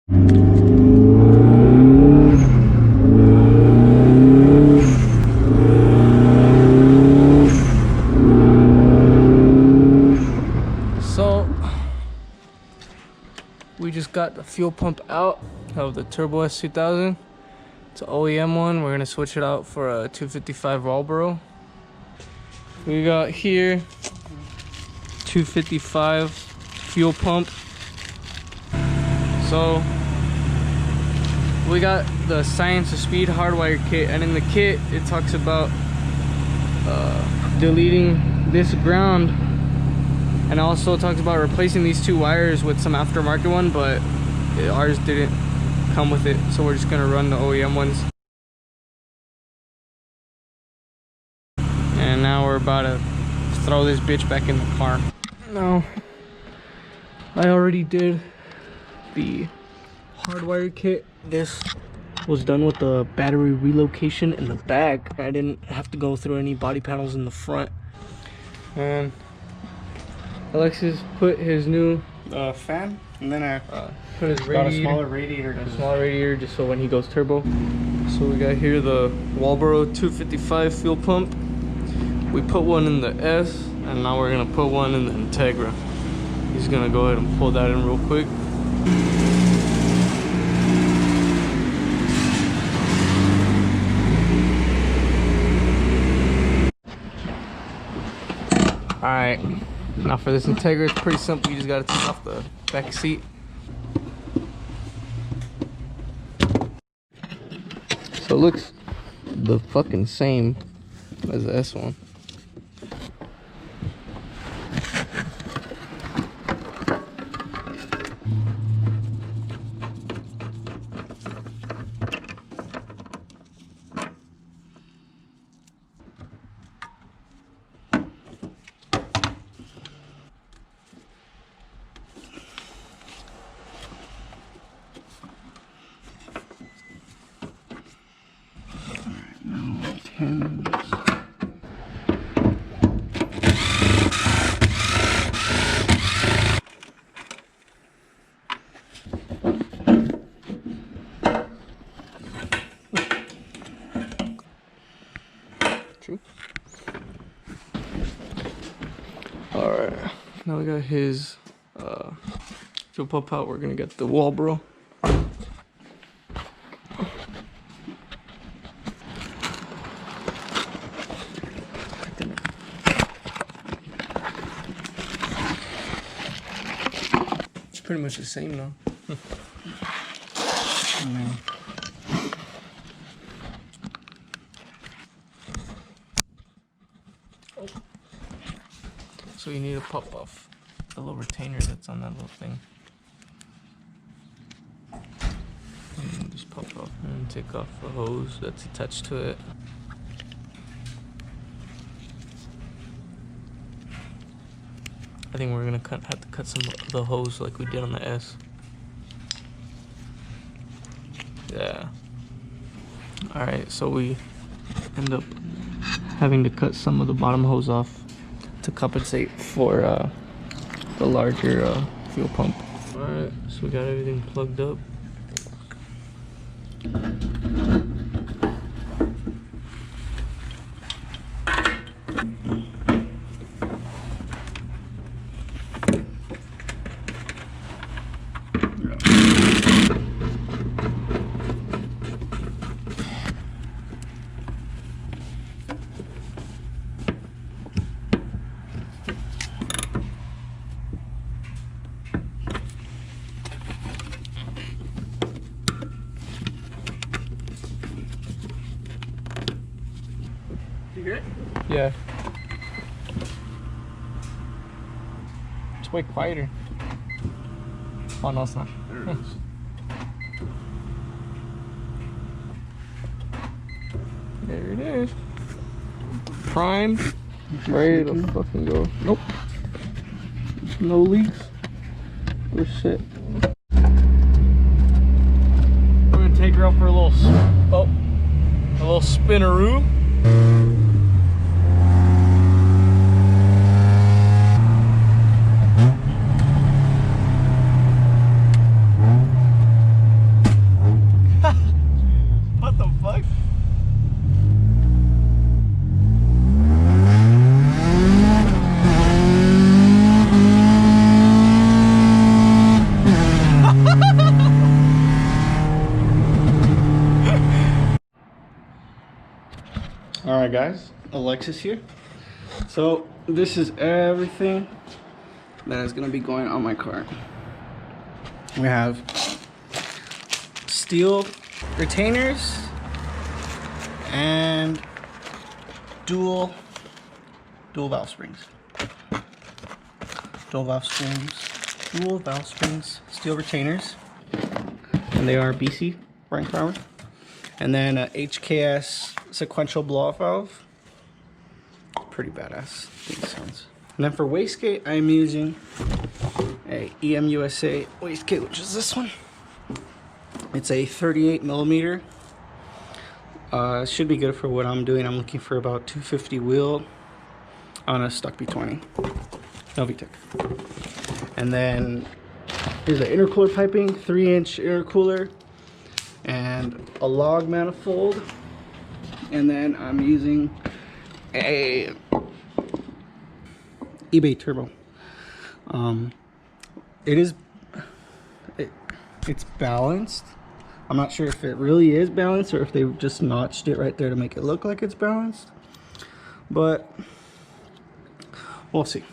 So we just got the fuel pump out of the Turbo S2000. It's an OEM one. We're gonna switch it out for a 255 Marlboro. We got here 255 fuel pump. So we got the Science of Speed hardwire kit, and in the kit it talks about deleting this ground, and also talks about replacing these two wires with some aftermarket one, but ours didn't come with it, so we're just gonna run the OEM ones. And now we're about to throw this bitch back in the car. No, I already did the hardwire kit. This was done with the battery relocation in the back. I didn't have to go through any body panels in the front. And Alexis put his new fan, and then I put his got a smaller radiator. A smaller radiator just so when he goes turbo. So we got here the Marlboro 255 fuel pump. We put one in the S, and now we're gonna put one in the Integra. He's gonna go ahead and pull that in real quick. Alright, now for this Integra, it's pretty simple. You just gotta take off the back seat. So it looks the fucking same as the S1. True. Alright, now we got his fuel pump out. We're gonna get the Marlboro. It's pretty much the same though. So you need to pop off the little retainer that's on that little thing. And just pop off and take off the hose that's attached to it. I think we're gonna have to cut some of the hose like we did on the S. Yeah. Alright, so we end up having to cut some of the bottom hose off to compensate for the larger fuel pump. Alright, so we got everything plugged up. You hear it? Yeah. It's way quieter. Oh no, it's not. There it is. There it is. Primed. Ready to fucking go. Nope. No leaks. We're set. We're gonna take her out for a little spinaroo. All right, guys. Alexis here. So this is everything that is gonna be going on my car. We have steel retainers and dual valve springs. Dual valve springs, steel retainers, and they are BC brand power. And then a HKS sequential blow-off valve. Pretty badass these sounds. And then for wastegate, I'm using a EMUSA wastegate, which is this one. It's a 38 millimeter. Should be good for what I'm doing. I'm looking for about 250 wheel on a stuck B20. No VTEC. And then here's the intercooler piping, 3-inch intercooler, and a log manifold. And then I'm using a eBay turbo. It's balanced. I'm not sure if it really is balanced or if they just notched it right there to make it look like it's balanced, but we'll see.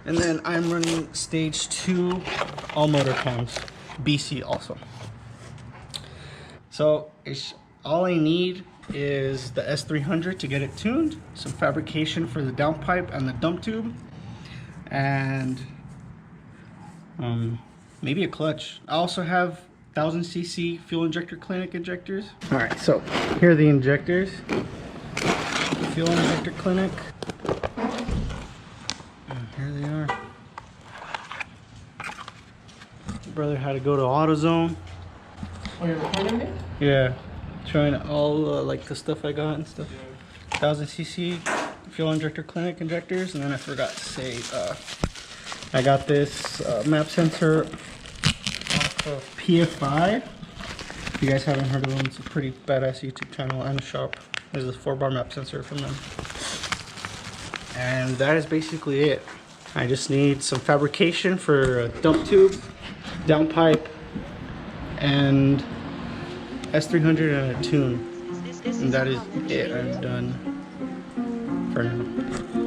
And then I'm running stage 2 all motor cams, BC also. So all I need is the S300 to get it tuned, some fabrication for the downpipe and the dump tube, and maybe a clutch. I also have 1000cc fuel injector clinic injectors. All right, so here are the injectors. Fuel injector clinic. And here they are. Brother had to go to AutoZone. Oh, you're recording it? Yeah, showing all like the stuff I got and stuff. 1000cc fuel injector clinic injectors, and then I forgot to say I got this map sensor off of PFI. If you guys haven't heard of them, it's a pretty badass YouTube channel and a shop. There's a 4-bar map sensor from them. And that is basically it. I just need some fabrication for a dump tube, downpipe, and S300 and a tune. And that is it. I'm done for now.